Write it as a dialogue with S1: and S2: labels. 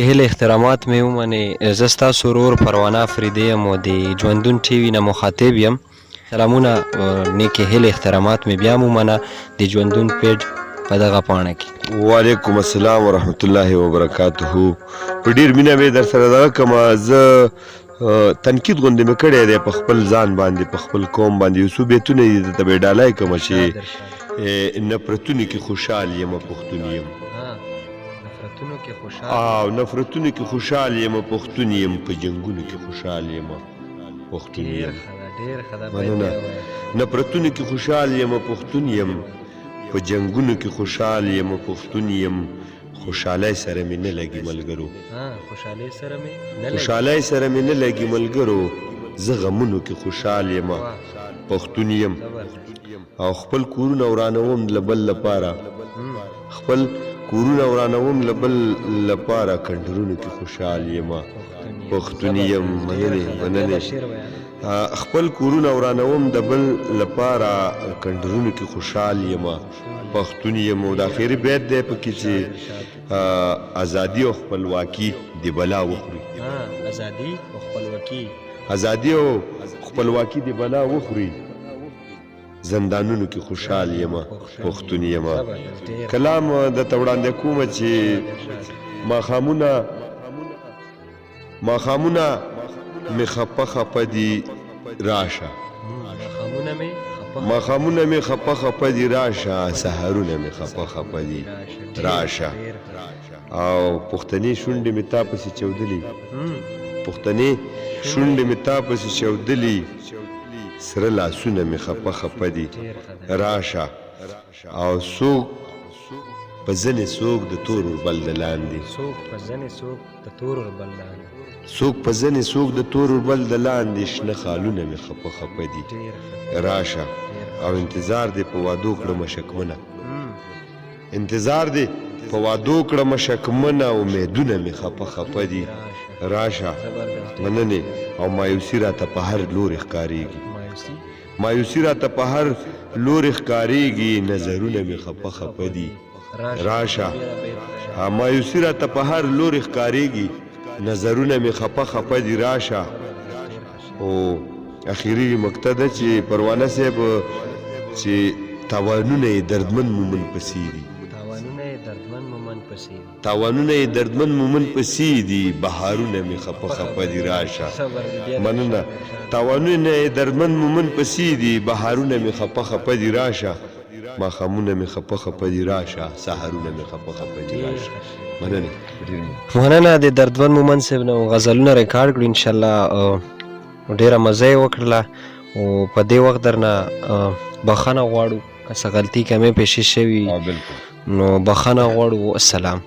S1: هیله احترامات مې ومنې. زه ستاسو ورور پروانه افریدی یم او د ژوندون ټي وي نه مخاطب یم. سلامونه، نیکې هیلې احترامات مې بیا هم ومنه د ژوندون پیج په دغه پاڼه کې.
S2: وعلیکم السلام ورحمت الله وبرکاته. په ډېر مینه مې در سره دغه کومه، زه تنقید غوندې مې کړی دی په خپل ځان باندې، په خپل قوم باندې. یو څو بیتونه دي درته به یې ډالۍ کومه چې نفرتونو کې خوشحال یم پښتون یم. نفرتونو کې خوشحال یم پښتون یم، په جنګونو کې خوشحال یم پښتون یم. مننه. نفرتونو کې خوشحال یم پښتون یم، په جنګونو کې خوشحال یم پښتون یم. خوشحالۍ سره مې نه لګي ملګرو، خوشحالۍ سره مې نه لګي ملګرو. زه غمونو کې خوشحال یم پښتون یم. او خپل کورونه ورانوم له بل لپاره، خپل کورونه ورانوم له بل لپاره، کندرونو کې خوشحال یم پښتون یم. مننې. خپل کورونه ورانوم د بل لپاره، کندرونو کې خوشحال یم پښتون یم. او د اخري بیت دی پکې چې ازادي او خپلواکي د بلا وخوري. ازادي او خپلواکي د بلا وخوري، زندانونو کې خوشحال یم پښتون یم. کلام درته وړاندې کومه چې ماښامونه مې خپه خپه دي راشه، ماښامونه مې خپه خپه دي راشه، سحرونه مې خپه خپه دي راشه. او پښتنې شونډې مې تا پسې چودلي، پښتنې شونډې مې تا پسې چودلي، سره لاسونه مې خپه خپه دي راشه. او څوک په ځنې څوک د تور اوربل د لاندې، څوک په ځنې څوک د تور اوربل د لاندې، شنه خالونه مې خپه خپه دي راشه. او انتظار دې په وادو کړمه شکمنه، انتظار دې په وادو کړمه شکمنه، امیدونه مې خپه خپه دي راشه. مننې. او مایوسي راته په هر لورې ښکارېږي، مایوسي راته په هر لورې ښکارېږي، نظرونه مې خپه خپه دي راشه. مایوسي راته په هر لورې ښکارېږي، نظرونه مې خپه خپه دي راشه. او اخري مقطع ده چې پروانه صاحب چې تاوانونه یې دردمن مومن پسې دي، تاوانونه یې دردمن مومن پسې دي، بهارونه مې خپه خپه دي راشه. مننه. تاوانونه یې دردمن مومن پسې دي، بهارونه مې خپه خپه دي راشه، ماښامونه مې خپه خپه دي راشه، سحرونه مې خپه خپه دي راشه.
S1: مننه. د دردمن مومن صاحب نه غزلونه ریکارډ کړو انشاءالله. ډېره مزه یې وکړله. او په دې وخت درنه بخښنه غواړو که څه غلطي کمې پیښې شوي، نو بخښنه غواړو. السلام.